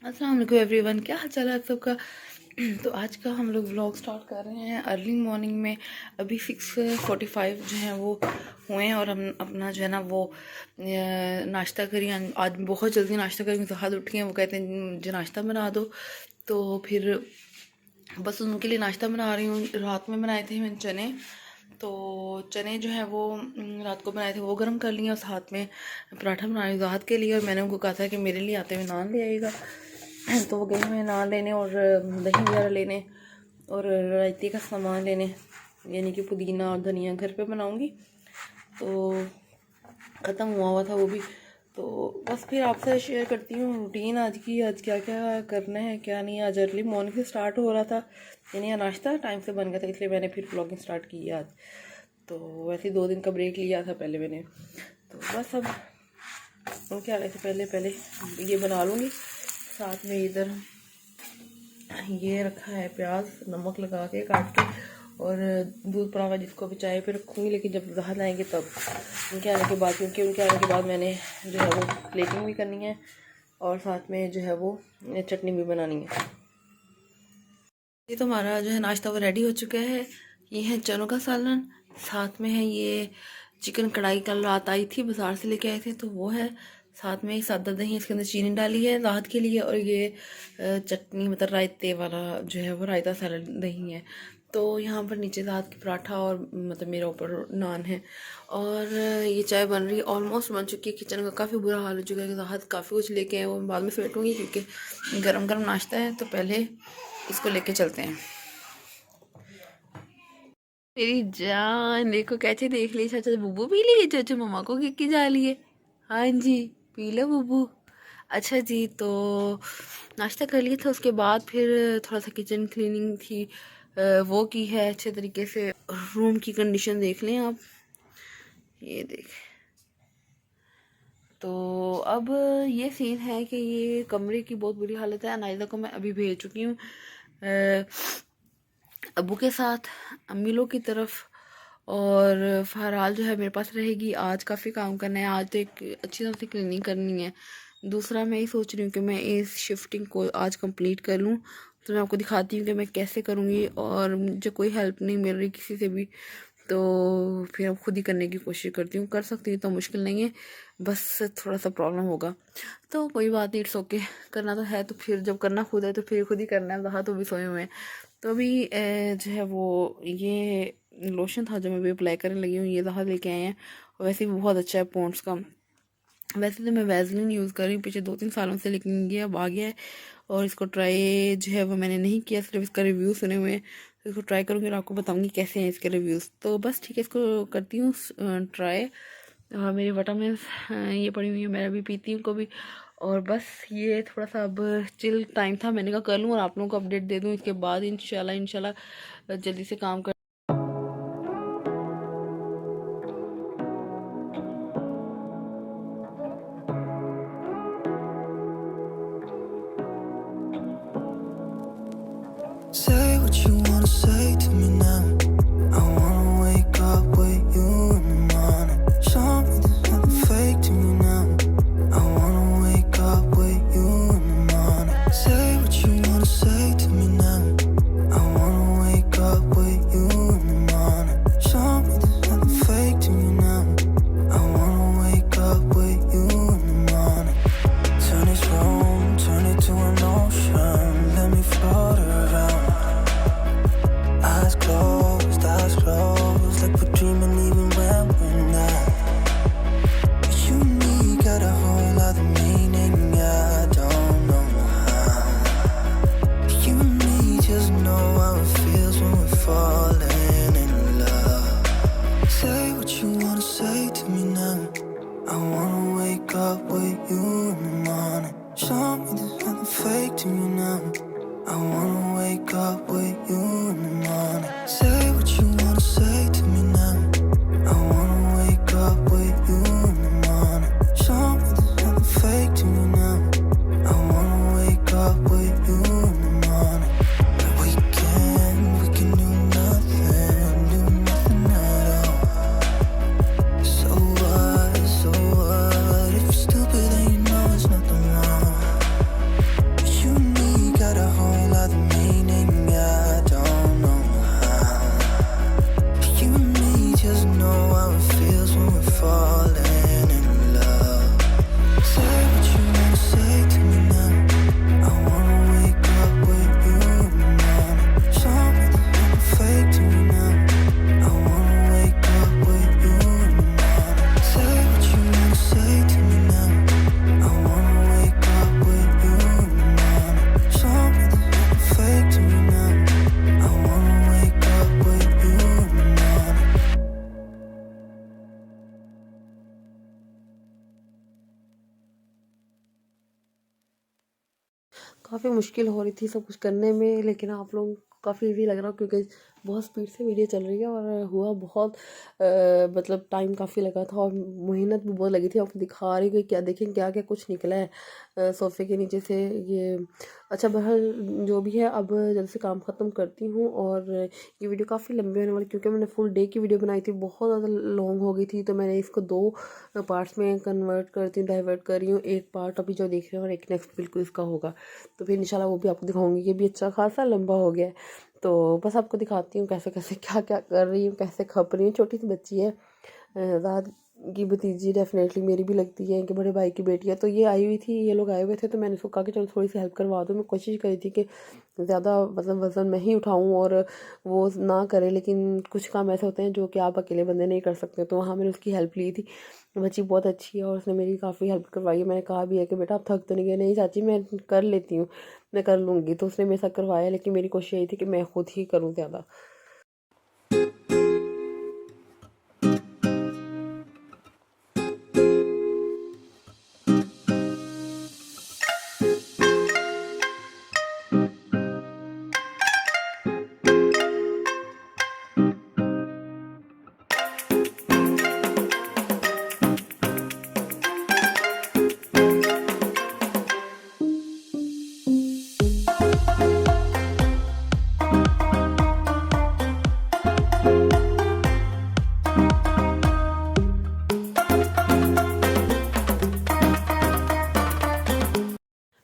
अस्सलाम वालेकुम एवरीवन, क्या हाल चाल है आप सबका। तो आज का हम लोग व्लॉग स्टार्ट कर रहे हैं अर्ली मॉर्निंग में। अभी 6:45 जो है वो हुए हैं और हम अपना जो है ना वो नाश्ता करी। आज बहुत जल्दी नाश्ता करेंगे तो हाथ उठ गए, वो कहते हैं मुझे नाश्ता बना दो। तो फिर बस उनके लिए नाश्ता बना रही हूँ। रात में बनाए थे मैंने चने, तो चने जो है वो रात को बनाए थे, वो गर्म कर लिए और साथ में पराठा बना रही रात के लिए। और मैंने उनको कहा था कि मेरे लिए आते हुए नान ले आएगा, तो वो गए हुए नान लेने और दही वगैरह लेने और रायते का सामान लेने, यानी कि पुदीना और धनिया घर पे बनाऊंगी, तो ख़त्म हुआ था वो भी। तो बस फिर आपसे शेयर करती हूँ रूटीन आज की, आज क्या क्या करना है क्या नहीं। आज अर्ली मॉर्निंग से स्टार्ट हो रहा था, यानी नाश्ता टाइम से बन गया था, इसलिए मैंने फिर ब्लॉगिंग स्टार्ट की आज। तो वैसे 2 दिन का ब्रेक लिया था पहले मैंने, तो बस अब उनके आने से पहले ये बना लूँगी। साथ में इधर ये रखा है प्याज नमक लगा के काट के, और दूध पड़ा हुआ जिसको भी चाय पे रखूँगी, लेकिन जब राहत आएंगे तब उनके आने के बाद, क्योंकि उनके आने के बाद मैंने जो है वो प्लेटिंग भी करनी है और साथ में जो है वो चटनी भी बनानी है। ये तो हमारा जो है नाश्ता वो रेडी हो चुका है। ये है चनों का सालन, साथ में है ये चिकन कढ़ाई कल रात आई थी, बाज़ार से लेके आए थे, तो वो है। साथ में सादा दही, इसके अंदर चीनी डाली है राहत के लिए, और ये चटनी मतलब रायते वाला जो है वो रायता सैलड दही है। तो यहाँ पर नीचे रात की पराठा और मतलब मेरे ऊपर नान है, और ये चाय बन रही है, ऑलमोस्ट बन चुकी है। किचन का काफ़ी बुरा हाल हो चुका है, राहत काफ़ी कुछ लेके आए, वो बाद में फेंटूँगी क्योंकि गरम गरम नाश्ता है, तो पहले इसको लेके चलते हैं। मेरी जान देखो कैसे देख ली। चाचा बुब्बू पी लिए, चाचा मम्मा को की जा लिए। हाँ जी, पी लो बुब्बू। अच्छा जी, तो नाश्ता कर लिया था, उसके बाद फिर थोड़ा सा किचन क्लीनिंग थी, वो की है अच्छे तरीके से। रूम की कंडीशन देख लें आप, ये देख। तो अब ये सीन है कि ये कमरे की बहुत बुरी हालत है। अनायदा को मैं अभी भेज चुकी हूँ अबू के साथ अम्मी लोग की तरफ, और फहराल जो है मेरे पास रहेगी। आज काफ़ी काम करना है, आज तो एक अच्छी तरह से क्लीनिंग करनी है। दूसरा मैं ये सोच रही हूँ कि मैं इस शिफ्टिंग को आज कंप्लीट कर लूँ, तो मैं आपको दिखाती हूँ कि मैं कैसे करूँगी। और मुझे कोई हेल्प नहीं मिल रही किसी से भी, तो फिर अब खुद ही करने की कोशिश करती हूँ। कर सकती हूँ तो मुश्किल नहीं है, बस थोड़ा सा प्रॉब्लम होगा, तो कोई बात नहीं, इट्स ओके। करना तो है, तो फिर जब करना खुद है तो फिर खुद ही करना है। वहाँ तो भी सोए हुए हैं, तो अभी जो है वो ये लोशन था जो मैं भी अप्लाई करने लगी हूँ, ये वहाँ लेके आए हैं। और वैसे भी बहुत अच्छा है पॉन्ड्स का। वैसे तो मैं वैसलीन यूज़ कर रही हूँ पिछले 2-3 सालों से, लेकिन ये अब आ गया है और इसको ट्राई जो है वो मैंने नहीं किया, सिर्फ इसका रिव्यू सुने हुए हैं। तो इसको ट्राई करूँगी और आपको बताऊँगी कैसे हैं इसके रिव्यूज़। तो बस ठीक है, इसको करती हूँ ट्राई। मेरी विटामिन ये पड़ी हुई है, मैं अभी पीती हूँ कभी। और बस ये थोड़ा सा अब चिल टाइम था, मैंने कहा कर लूँ और आप लोगों को अपडेट दे दूँ। इसके बाद इंशाल्लाह जल्दी से काम कर। Say what you wanna say to me now. I wanna wake up with you in the morning. Show me there's nothing fake to me now. I wanna wake up with you in the morning. Say what you wanna say to me now. I wanna wake up with you in the morning. Show me there's nothing fake to me now. I wanna wake up with you in the morning. Turn this room, turn it to an ocean. Let me float around. Eyes closed, like we're dreaming even when we're not. You and me got a whole other meaning, I don't know how. You and me just know how it feels when we're falling in love. Say what you wanna say to me now. I wanna wake up with you in the morning. Show me there's nothing fake to me now. I wanna wake up with you in the morning. Say what you wanna say to me now. I wanna wake up with you in the morning. Show me there's nothing fake to me now. I wanna wake up with you in the morning. We can do nothing at all. So what, if you're stupid then you know there's nothing wrong. You काफ़ी मुश्किल हो रही थी सब कुछ करने में, लेकिन आप लोगों को काफ़ी इजी लग रहा हो क्योंकि बहुत स्पीड से वीडियो चल रही है और हुआ बहुत मतलब टाइम काफ़ी लगा था और मेहनत भी बहुत लगी थी। आपको दिखा रही हूँ कि क्या देखें क्या क्या कुछ निकला है सोफ़े के नीचे से ये। अच्छा बहरहाल जो भी है, अब जल्द से काम ख़त्म करती हूँ और ये वीडियो काफ़ी लंबी होने वाली क्योंकि मैंने फुल डे की वीडियो बनाई थी, बहुत ज़्यादा लॉन्ग हो गई थी, तो मैंने इसको 2 पार्ट्स में कन्वर्ट करती हूँ, डाइवर्ट कर रही हूँ। एक पार्ट अभी जो देख रहे हो और एक नेक्स्ट बिल्कुल इसका होगा, तो फिर इंशाल्लाह वो भी आपको दिखाऊंगी। ये भी अच्छा खासा लंबा हो गया है, तो बस आपको दिखाती हूँ कैसे कैसे क्या क्या कर रही हूँ, कैसे खप रही हूँ। छोटी सी बच्ची है, रात की भतीजी डेफिनेटली मेरी भी लगती है, कि बड़े भाई की बेटी है। तो ये आई हुई थी, ये लोग आए हुए थे, तो मैंने उसको कहा कि चलो थोड़ी सी हेल्प करवा दो। मैं कोशिश करी थी कि ज़्यादा मतलब वज़न मैं ही उठाऊँ और वो ना करे, लेकिन कुछ काम ऐसे होते हैं जो कि आप अकेले बंदे नहीं कर सकते, तो वहाँ मैंने उसकी हेल्प ली थी। बच्ची बहुत अच्छी है और उसने मेरी काफ़ी हेल्प करवाई है। मैंने कहा भी है कि बेटा आप थक तो नहीं गए? नहीं चाची मैं कर लेती हूँ, मैं कर लूँगी। तो उसने मेरे साथ करवाया, लेकिन मेरी कोशिश यही थी कि मैं खुद ही करूँ ज़्यादा।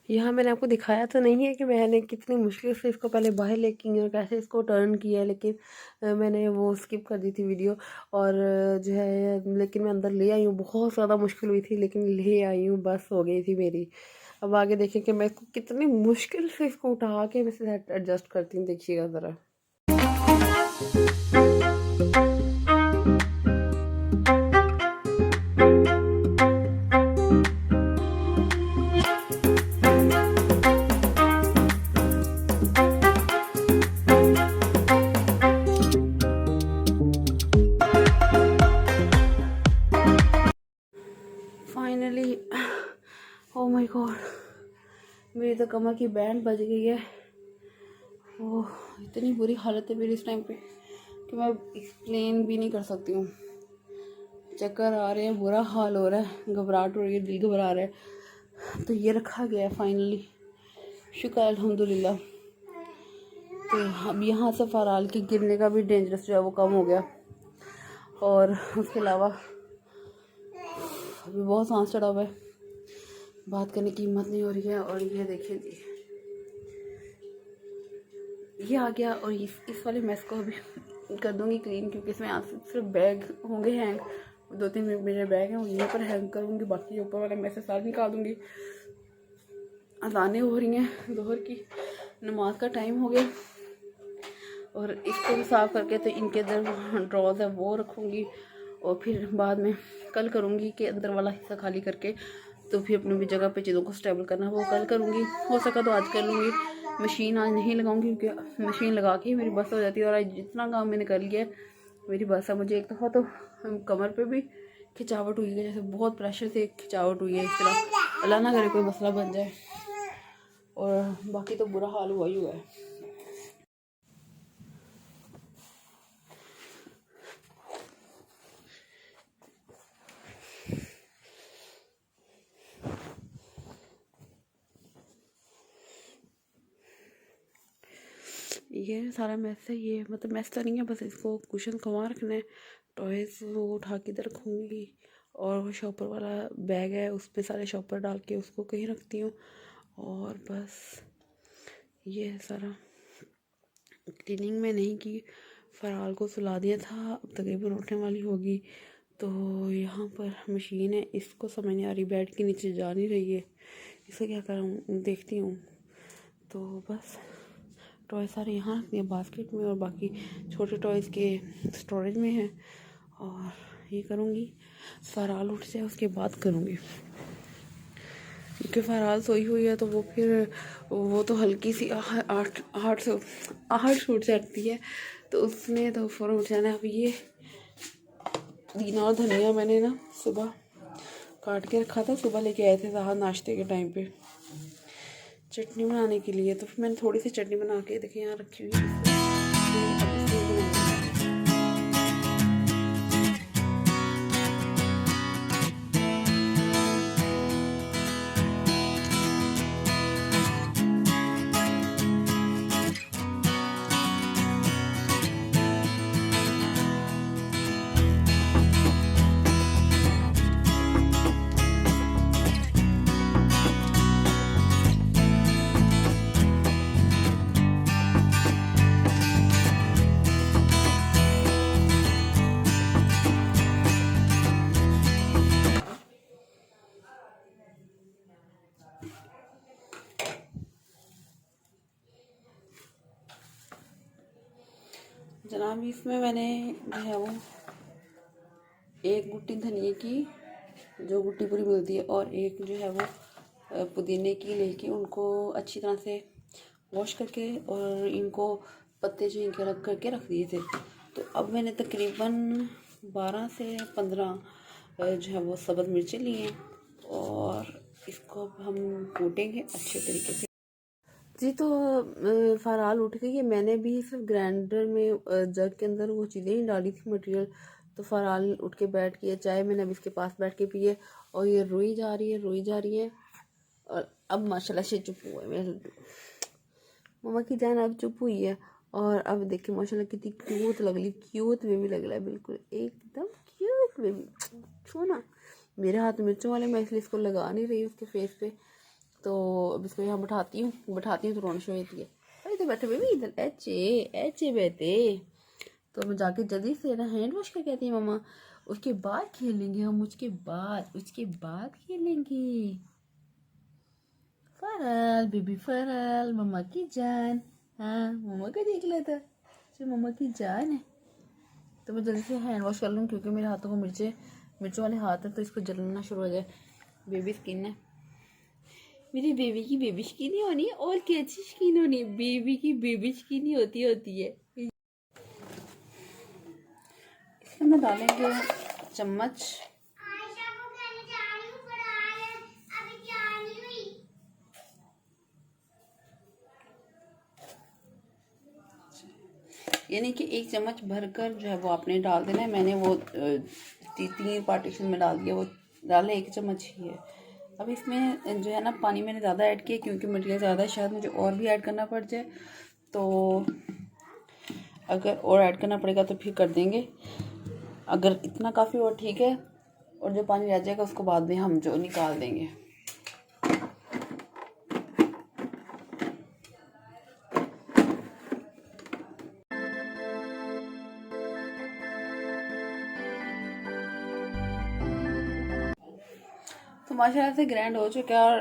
यहाँ मैंने आपको दिखाया तो नहीं है कि मैंने कितनी मुश्किल से इसको पहले बाहर लेके गई और कैसे इसको टर्न किया है, लेकिन मैंने वो स्किप कर दी थी वीडियो। और जो है लेकिन मैं अंदर ले आई हूँ, बहुत ज़्यादा मुश्किल हुई थी लेकिन ले आई हूँ, बस हो गई थी मेरी। अब आगे देखें कि मैं इसको कितनी मुश्किल से इसको उठा के मैं इसे एडजस्ट करती हूँ, देखिएगा ज़रा। फाइनली ओ माय गॉड, मेरी तो कमर की बैंड बज गई है। ओह, इतनी बुरी हालत है मेरी इस टाइम पे कि मैं एक्सप्लेन भी नहीं कर सकती हूँ। चक्कर आ रहे हैं, बुरा हाल हो रहा है, घबराहट हो रही है, दिल घबरा रहा है। तो ये रखा गया है फाइनली, शुक्र अल्हम्दुलिल्लाह। तो अब यहाँ से फराल के गिरने का भी डेंजरस जो है वो कम हो गया। और उसके अलावा अभी बहुत सांस चढ़ा हुआ है, बात करने की हिम्मत नहीं हो रही है। और ये देखिए जी, ये आ गया और इस वाले मैस को अभी कर दूंगी क्लीन, क्योंकि इसमें यहाँ से सिर्फ बैग होंगे हैंग, 2-3 मेरे बैग हैं, यहीं पर हैंग करूँगी, बाकी ऊपर वाले मैस से सारे निकाल दूँगी। अज़ानें हो रही हैं, दोहर की नमाज का टाइम हो गया। और इसको भी साफ़ करके तो इनके अंदर ड्रॉज है वो रखूँगी, और फिर बाद में कल करूँगी कि अंदर वाला हिस्सा खाली करके तो फिर अपनी भी जगह पे चीज़ों को स्टेबल करना वो कल करूँगी। हो सका तो आज कर लूँगी। मशीन आज नहीं लगाऊंगी क्योंकि मशीन लगा के ही मेरी बस हो जाती है, और आज जितना काम मैंने कर लिया है मेरी बस है। मुझे एक दफ़ा तो कमर पे भी खिंचावट हुई है, जैसे बहुत प्रेशर से खिंचावट हुई है, इस तरह अल्लाह ना करे कोई मसला बन जाए। और बाकी तो बुरा हाल हुआ ही हुआ है। ये सारा मैस है, ये मतलब मैस तो नहीं है, बस इसको कुशन कहाँ रखना है, टॉयज़ वो उठा के इधर रखूँगी। और वो शॉपर वाला बैग है उसमें सारे शॉपर डाल के उसको कहीं रखती हूँ। और बस ये है सारा। क्लीनिंग में नहीं की, फराल को सुला दिया था, अब तकरीबन उठने वाली होगी। तो यहाँ पर मशीन है, इसको समझ नहीं आ रही, बेड के नीचे जा नहीं रही है, इसे क्या करूँ देखती हूँ। तो बस टॉय सारे यहाँ रखते हैं बास्केट में, और बाकी छोटे टॉयज़ के स्टोरेज में है। और ये करूँगी, फराल उठ जाए उसके बाद करूँगी, क्योंकि फराल सोई हुई है तो वो तो हल्की सी आहट छूट जाती है, तो उसने तो फ़ौरन उठ जाना है। अब ये दीना और धनिया मैंने ना सुबह काट के रखा था, सुबह लेके आए थे साहब नाश्ते के टाइम पे, चटनी बनाने के लिए। तो फिर मैंने थोड़ी सी चटनी बना के देखिए यहाँ रखी हुई है। अब इसमें बनाऊंगी। जनाब इसमें मैंने जो है वो एक गुट्टी धनिए की, जो गुट्टी पूरी मिलती है, और एक जो है वो पुदीने की लेके उनको अच्छी तरह से वॉश करके और इनको पत्ते जो इनके अलग करके रख दिए थे। तो अब मैंने तकरीबन 12 से 15 जो है वो सब्ज़ मिर्चें ली हैं और इसको अब हम कूटेंगे अच्छे तरीके से। जी तो फ़रहाल उठ गई है। मैंने भी सिर्फ ग्राइंडर में जग के अंदर वो चीज़ें ही डाली थी मटेरियल। तो फ़रहाल उठ के बैठ गई है, चाय मैंने अब इसके पास बैठ के पी है और ये रोई जा रही है और अब माशाल्लाह से चुप हुआ है मेरा लड्डू। मम्मा की जान अब चुप हुई है और अब देखिए माशाल्लाह कितनी क्यूट बेबी लग रहा है, बिल्कुल एकदम क्यूट बेबी। छो ना, मेरे हाथ में मिर्चों वाले, मैं इसलिए इसको लगा नहीं रही उसके फेस पे। तो अब इसको यहाँ बैठाती हूँ तो रोना शुरू होती है। अरे तो बैठे बेबी इधर, ऐचे बैठे। तो मैं जाके जल्दी से ना हैंड वॉश करके आती है मम्मा, उसके बाद खेलेंगे हम, उसके बाद खेलेंगे। फरल बेबी फरल, मम्मा की जान। हाँ मम्मा का देख लेता, जो मम्मा की जान है। तो मैं जल्दी से हैंड वॉश कर लूँ क्योंकि मेरे हाथों को मिर्चों वाले हाथ है तो इसको जलना शुरू हो जाए। बेबी स्किन है मेरी, बेबी की बेबी स्किन ही होनी है और कैसी स्किन होनी है, बेबी की बेबी स्किन ही होती है। इसके अंदर डालेंगे चम्मच यानी कि 1 चम्मच भरकर जो है वो आपने डाल देना है। मैंने वो 3 पार्टीशन में डाल दिया, वो डाले 1 चम्मच ही है। अब इसमें जो है ना पानी मैंने ज़्यादा ऐड किया क्योंकि मटेरियल ज़्यादा है, शायद मुझे और भी ऐड करना पड़ जाए। तो अगर और ऐड करना पड़ेगा तो फिर कर देंगे, अगर इतना काफ़ी और ठीक है। और जो पानी रह जाएगा उसको बाद में हम जो निकाल देंगे। तो माशाल्लाह से ग्रैंड हो चुका है और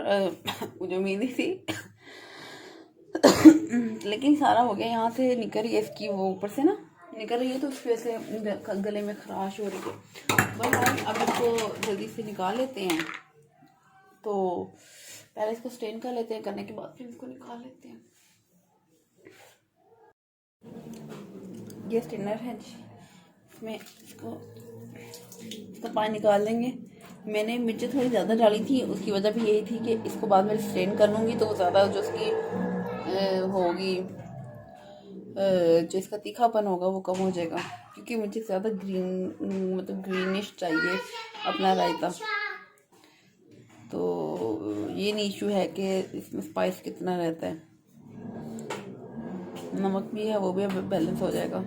मुझे उम्मीद नहीं थी लेकिन सारा हो गया। यहाँ से निकल रही है इसकी, वो ऊपर से ना निकल रही है तो उस वजह से गले में खराश हो रही है। बस अब इसको जल्दी से निकाल लेते हैं। तो पहले इसको स्टेन कर लेते हैं, करने के बाद फिर इसको निकाल लेते हैं। ये स्टेनर है जी, इसमें इसका पानी निकाल लेंगे। मैंने मिर्चें थोड़ी ज़्यादा डाली थी, उसकी वजह भी यही थी कि इसको बाद में स्ट्रेन कर लूँगी तो ज़्यादा जो उसकी होगी, जो इसका तीखापन होगा वो कम हो जाएगा। क्योंकि मुझे ज़्यादा ग्रीन मतलब ग्रीनिश चाहिए अपना रायता। तो ये नहीं इशू है कि इसमें स्पाइस कितना रहता है, नमक भी है वो भी अब बैलेंस हो जाएगा।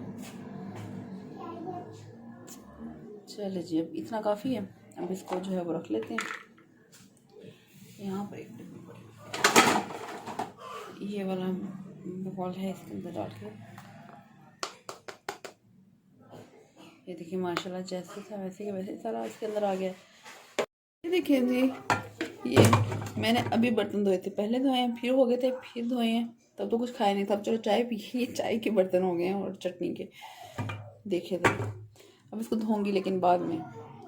चलिए जी, अब इतना काफ़ी है। अब इसको जो है वो रख लेते हैं यहाँ पर। एक ये वाला बॉल है, इसके अंदर डाल के ये देखिए माशाल्लाह जैसे था वैसे के वैसे सारा इसके अंदर आ गया। ये देखिए जी, ये मैंने अभी बर्तन धोए थे, पहले धोए हैं फिर हो गए थे फिर धोए हैं, तब तो कुछ खाया नहीं था। चलो चाय पी, ये चाय के बर्तन हो गए हैं और चटनी के। देखिए तो अब इसको धोऊंगी लेकिन बाद में।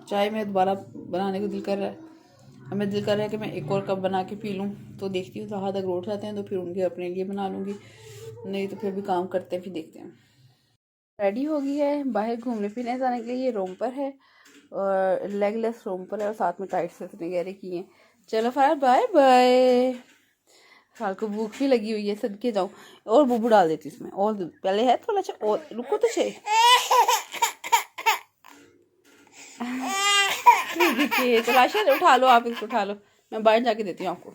चाय में दोबारा बनाने को दिल कर रहा है, अब मैं दिल कर रहा है कि मैं एक और कप बना के पी लूँ। तो देखती हूँ जहाँ तक रोट जाते हैं तो फिर उनके अपने लिए बना लूँगी, नहीं तो फिर भी काम करते हैं फिर देखते हैं। रेडी हो गई है बाहर घूमने फिरने जाने के लिए। ये रोम्पर है और लेगलेस रोम्पर है और साथ में टाइट से इसने गहरे किए हैं। चलो फिर बाय बाय। फाल को भूख भी लगी हुई है, सदके जाऊँ और बूबू डाल देती इसमें, और पहले है थोड़ा सा और, रुको तो सही। देखिए तलाशा उठा लो, आप इसको उठा लो, मैं बाहर जाके देती हूँ आपको।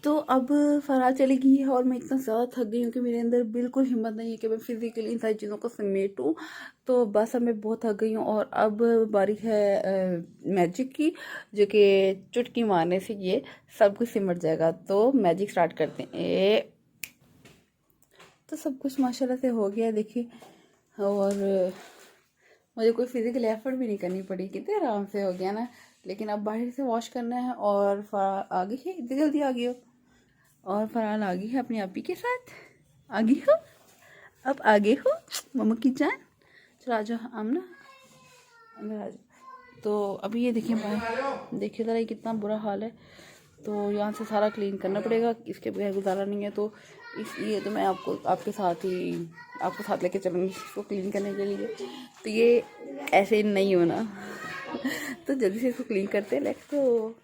तो अब फरार चली गई है और मैं इतना ज़्यादा थक गई हूँ कि मेरे अंदर बिल्कुल हिम्मत नहीं है कि मैं फिज़िकली इन सारी चीज़ों को समेटूँ। तो बस अब मैं बहुत थक गई हूँ और अब बारी है मैजिक की, जो कि चुटकी मारने से ये सब कुछ सिमट जाएगा। तो मैजिक स्टार्ट करते हैं। तो सब कुछ माशाल्लाह से हो गया देखिए, और मुझे कोई फिजिकल एफर्ट भी नहीं करनी पड़ी, कितने आराम से हो गया ना। लेकिन अब बाहर से वॉश करना है और फरार आ गई है, इतनी जल्दी आ गई हो, और फरार आ गई है अपनी आपी के साथ। आ गई हो, अब आगे हो मम्मा की जान। चलो आ जाओ आमना, अंदर आ जाओ। तो अभी ये देखिए बाहर, देखिए ज़रा ये कितना बुरा हाल है। तो यहाँ से सारा क्लीन करना पड़ेगा, इसके बगैर गुजारा नहीं है। तो इसलिए तो मैं आपके साथ लेके चलूँगी इसको क्लीन करने के लिए। तो ये ऐसे नहीं होना। तो जल्दी से इसको क्लीन करते हैं, लेट्स गो।